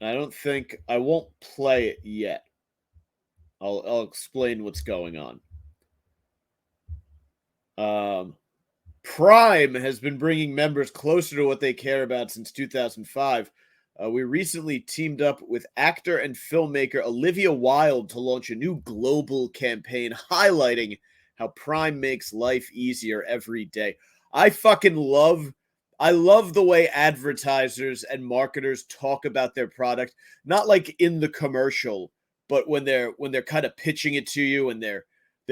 I won't play it yet. I'll explain what's going on. Um, Prime has been bringing members closer to what they care about since 2005. We recently teamed up with actor and filmmaker Olivia Wilde to launch a new global campaign highlighting how Prime makes life easier every day. I fucking love I love the way advertisers and marketers talk about their product, not like in the commercial, but when they're kind of pitching it to you and they're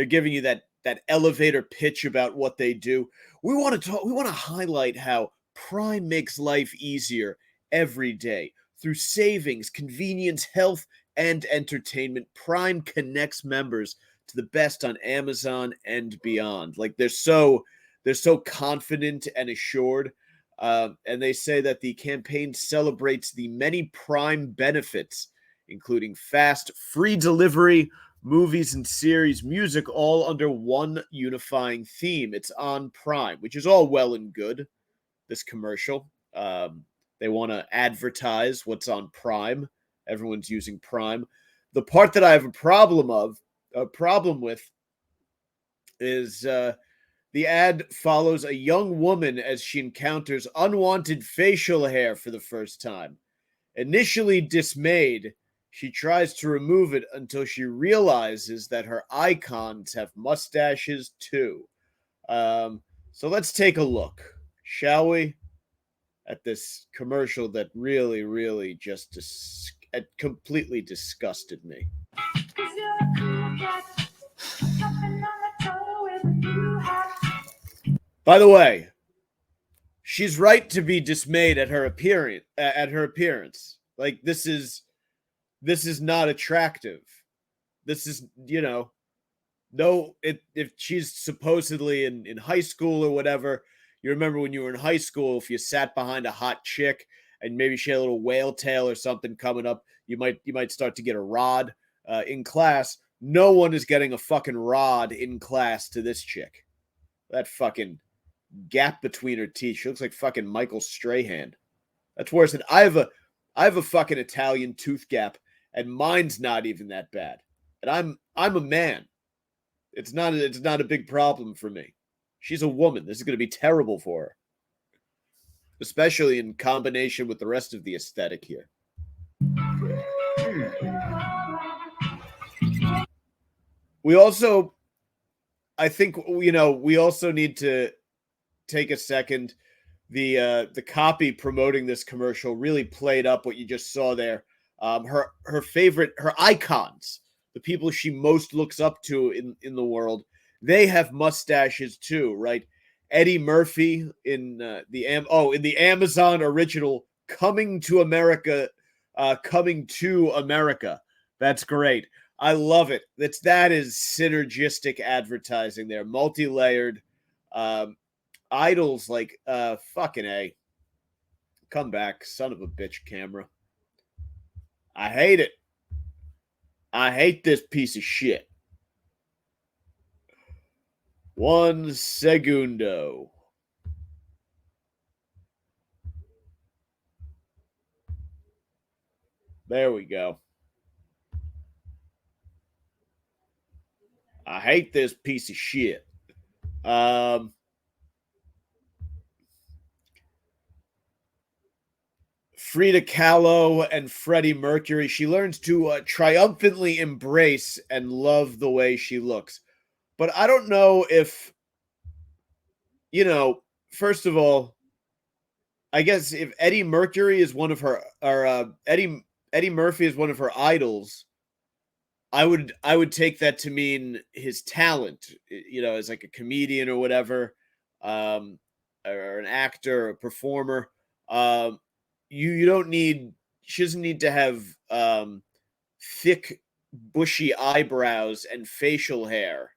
giving you that elevator pitch about what they do. We want to highlight how Prime makes life easier every day through savings, convenience, health, and entertainment. Prime connects members to the best on Amazon and beyond. Like they're so confident and assured. And they say that the campaign celebrates the many Prime benefits, including fast, free delivery, movies and series, music, all under one unifying theme. It's on Prime, which is all well and good. This commercial, they want to advertise what's on Prime. Everyone's using Prime. The part that I have a problem with, is the ad follows a young woman as she encounters unwanted facial hair for the first time. Initially dismayed, she tries to remove it until she realizes that her icons have mustaches too. Um, so let's take a look, shall we, at this commercial that really, really just completely disgusted me. By the way, she's right to be dismayed at her appearance. Like this is not attractive. This is, no, if she's supposedly in high school or whatever. You remember when you were in high school, if you sat behind a hot chick and maybe she had a little whale tail or something coming up, you might start to get a rod in class. No one is getting a fucking rod in class to this chick. That fucking gap between her teeth. She looks like fucking Michael Strahan. That's worse than I have a fucking Italian tooth gap, and mine's not even that bad. And I'm a man. It's not a big problem for me. She's a woman. This is going to be terrible for her, especially in combination with the rest of the aesthetic here. We also, I think, we also need to take a second. The copy promoting this commercial really played up what you just saw there. Her icons, the people she most looks up to in the world, they have mustaches too, right? Eddie Murphy in the Amazon original Coming to America. That's great. I love it. That is synergistic advertising there, multi-layered. Um, Idols like fucking A. Come back, son of a bitch camera. I hate it. I hate this piece of shit. One segundo. There we go. I hate this piece of shit. Frida Kahlo and Freddie Mercury. She learns to triumphantly embrace and love the way she looks. But I don't know if, first of all, I guess if Eddie Mercury is one of her, or Eddie Murphy is one of her idols, I would take that to mean his talent, as like a comedian or whatever, or an actor, or a performer. Um, you don't need She doesn't need to have thick, bushy eyebrows and facial hair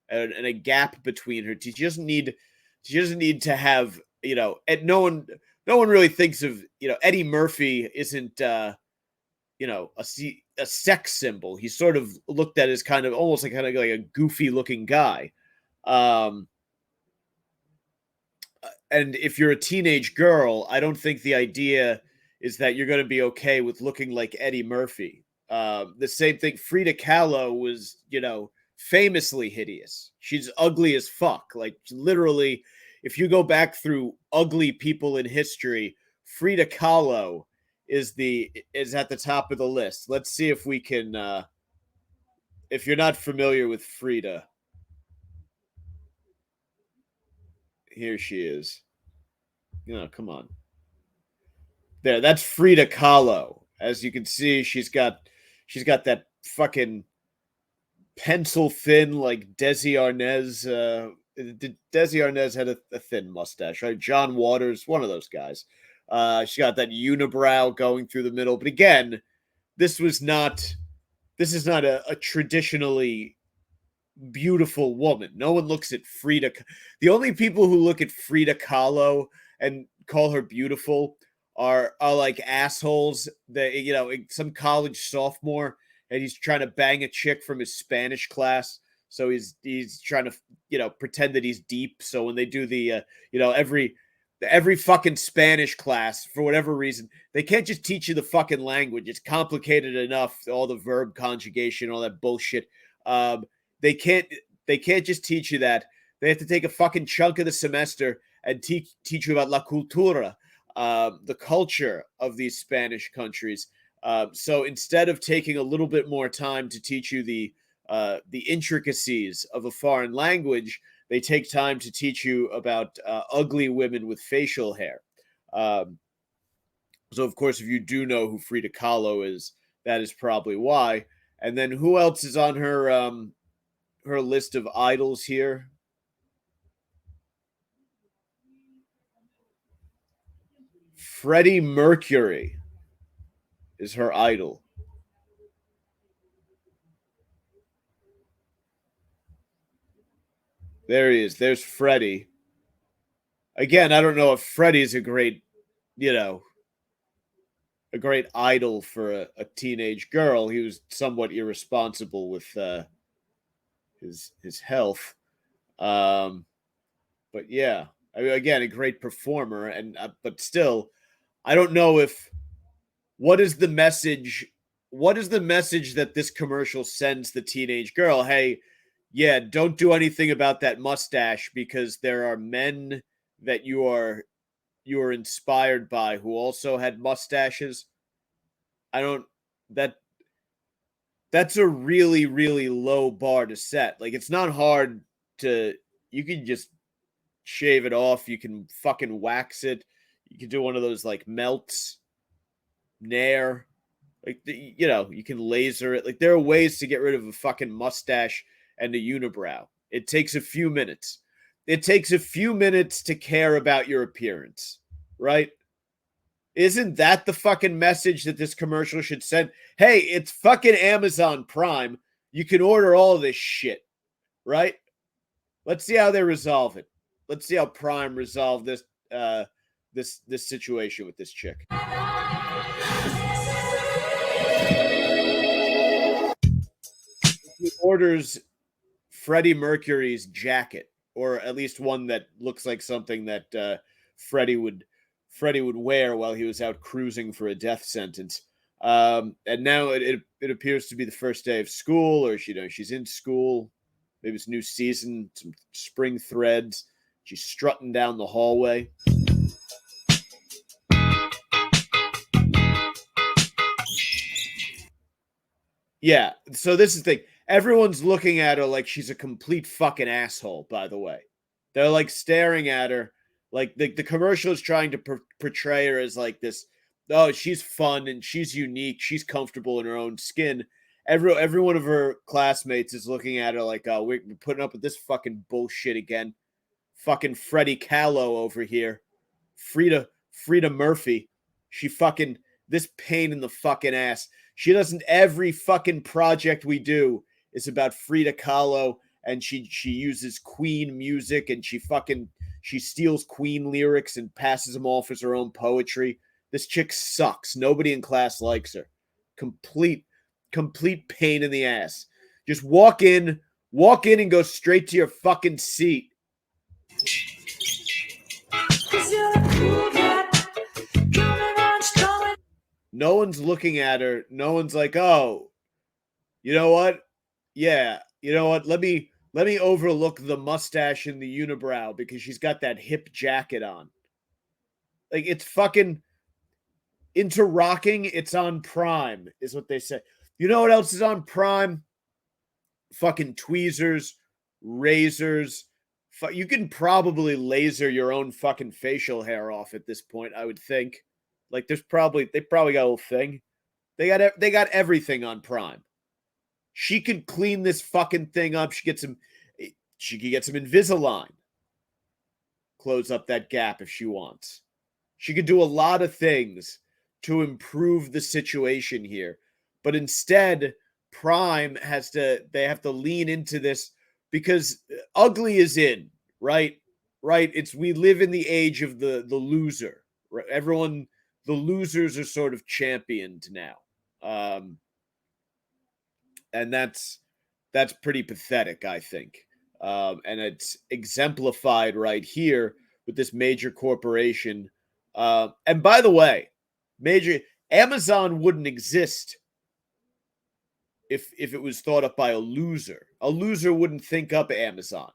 and a gap between her teeth. She doesn't need to have, and no one really thinks of, Eddie Murphy isn't a sex symbol. He's sort of looked at as kind of almost like a goofy looking guy. Um and if you're a teenage girl, I don't think the idea is that you're going to be okay with looking like Eddie Murphy. The same thing. Frida Kahlo was, famously hideous. She's ugly as fuck. Like literally, if you go back through ugly people in history, Frida Kahlo is at the top of the list. Let's see if we can. If you're not familiar with Frida, here she is. Come on. There, that's Frida Kahlo. As you can see, she's got that fucking pencil thin like Desi Arnaz. Desi Arnaz had a thin mustache, right? John Waters, one of those guys. She got that unibrow going through the middle. But again, this is not a traditionally beautiful woman. No one looks at Frida. The only people who look at Frida Kahlo and call her beautiful are like assholes that some college sophomore, and he's trying to bang a chick from his Spanish class. So he's trying to pretend that he's deep. So when they do the every fucking Spanish class, for whatever reason, they can't just teach you the fucking language. It's complicated enough, all the verb conjugation, all that bullshit. They can't just teach you that. They have to take a fucking chunk of the semester and teach you about la cultura, the culture of these Spanish countries. So instead of taking a little bit more time to teach you the intricacies of a foreign language, they take time to teach you about ugly women with facial hair. So of course, if you do know who Frida Kahlo is, that is probably why. And then who else is on her list of idols here? Freddie Mercury is her idol. There he is. There's Freddie. Again, I don't know if Freddie's a great idol for a teenage girl. He was somewhat irresponsible with his health. But yeah, I mean, again, a great performer, and but still, I don't know if what is the message. What is the message that this commercial sends the teenage girl? Hey, yeah, don't do anything about that mustache because there are men that you are inspired by who also had mustaches. I don't that that's a really, really low bar to set. Like it's not hard to you can just shave it off, you can fucking wax it. You can do one of those like melts, nair. Like you can laser it. Like there are ways to get rid of a fucking mustache and a unibrow. It takes a few minutes. It takes a few minutes to care about your appearance, right? Isn't that the fucking message that this commercial should send? Hey, it's fucking Amazon Prime. You can order all of this shit, right? Let's see how they resolve it. Let's see how Prime resolve this this situation with this chick. He orders Freddie Mercury's jacket, or at least one that looks like something that Freddie would wear while he was out cruising for a death sentence. And now it appears to be the first day of school, or she's in school. Maybe it's new season, some spring threads. She's strutting down the hallway. Yeah, so this is the thing. Everyone's looking at her like she's a complete fucking asshole, by the way. They're like staring at her. Like the commercial is trying to portray her as like this, oh, she's fun and she's unique. She's comfortable in her own skin. Every one of her classmates is looking at her like, oh, we're putting up with this fucking bullshit again. Fucking Freddie Kahlo over here. Frida Murphy. She fucking, this pain in the fucking ass. She doesn't, every fucking project we do is about Frida Kahlo, and she uses Queen music, and she steals Queen lyrics and passes them off as her own poetry. This chick sucks. Nobody in class likes her. Complete pain in the ass. Just walk in and go straight to your fucking seat. No one's looking at her. No one's like, "Oh, you know what? Yeah, you know what? Let me overlook the mustache and the unibrow because she's got that hip jacket on." Like it's fucking into rocking. It's on Prime, is what they say. You know what else is on Prime? Fucking tweezers, razors. You can probably laser your own fucking facial hair off at this point. I would think. Like they probably got a whole thing. They got everything on Prime. She could clean this fucking thing up. She could get some Invisalign, close up that gap if she wants. She could do a lot of things to improve the situation here. But instead, Prime they have to lean into this because ugly is in, right? Right? It's we live in the age of the loser. Right? Everyone the losers are sort of championed now. Um and that's pretty pathetic, I think. And it's exemplified right here with this major corporation. And by the way, major Amazon wouldn't exist if it was thought up by a loser. A loser wouldn't think up Amazon.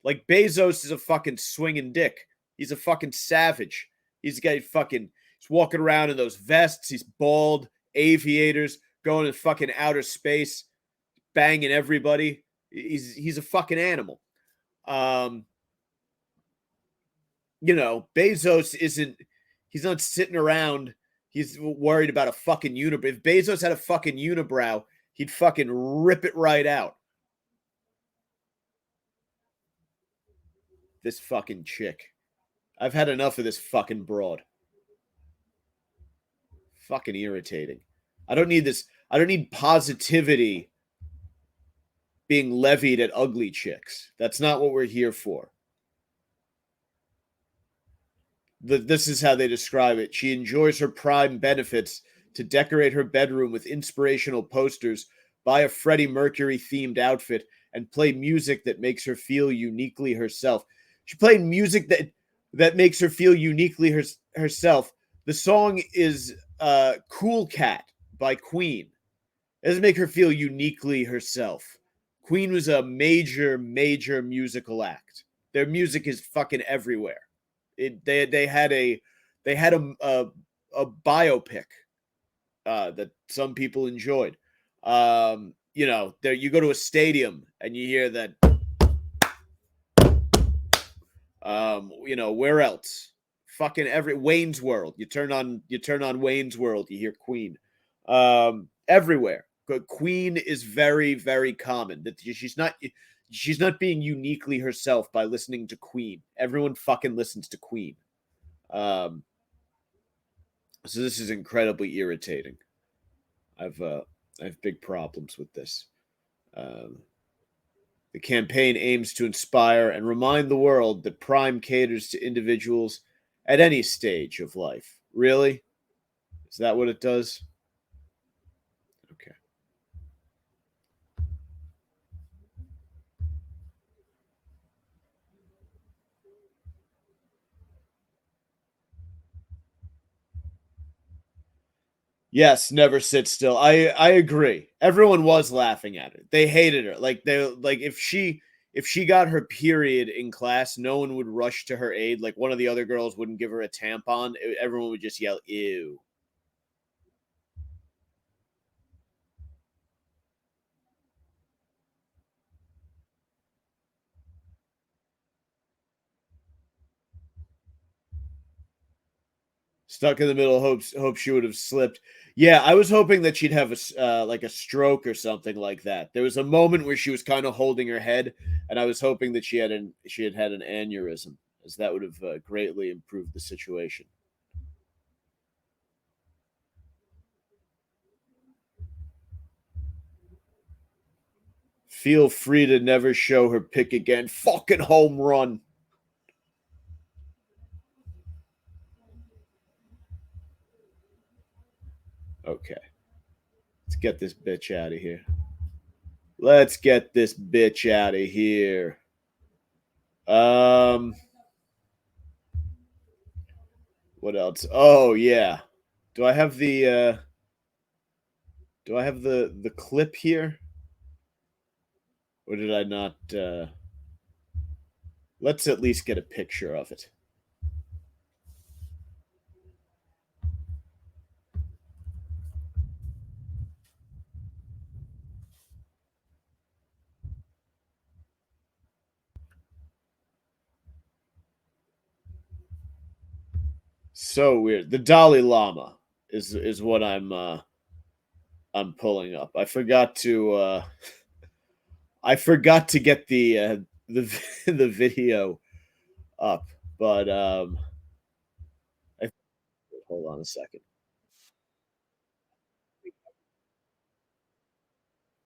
Like Bezos is a fucking swinging dick. He's a fucking savage. He's got fucking he's walking around in those vests. He's bald, aviators, going to fucking outer space, banging everybody. He's a fucking animal. Um, Bezos isn't. He's not sitting around. He's worried about a fucking unibrow. If Bezos had a fucking unibrow, he'd fucking rip it right out. This fucking chick. I've had enough of this fucking broad. Fucking irritating. I don't need this. I don't need positivity being levied at ugly chicks. That's not what we're here for. This is how they describe it. She enjoys her prime benefits to decorate her bedroom with inspirational posters, buy a Freddie Mercury themed outfit, and play music that makes her feel uniquely herself. She played music that makes her feel uniquely herself. The song is Cool Cat by Queen. It doesn't make her feel uniquely herself. Queen was a major, major musical act. Their music is fucking everywhere. They had a biopic that some people enjoyed. There you go to a stadium and you hear that. Where else? Fucking every Wayne's World. You turn on Wayne's World. You hear Queen. Everywhere. Queen is very, very common. That she's not being uniquely herself by listening to Queen. Everyone fucking listens to Queen. Um, so this is incredibly irritating. I have big problems with this. Um, the campaign aims to inspire and remind the world that Prime caters to individuals at any stage of life. Really? Is that what it does? Okay. Yes, never sit still. I agree. Everyone was laughing at her. They hated her. Like if she got her period in class, no one would rush to her aid. Like one of the other girls wouldn't give her a tampon. Everyone would just yell ew. Stuck in the middle. Hope she would have slipped. Yeah, I was hoping that she'd have like a stroke or something like that. There was a moment where she was kind of holding her head, and I was hoping that she had had an aneurysm, as that would have greatly improved the situation. Feel free to never show her pick again. Fucking home run. Okay, let's get this bitch out of here. Let's get this bitch out of here. Um, what else? Oh yeah. Do I have the Do I have the clip here? Or did I not, let's at least get a picture of it. So weird. The Dalai Lama is what I'm pulling up. I forgot to get the the video up, but I hold on a second.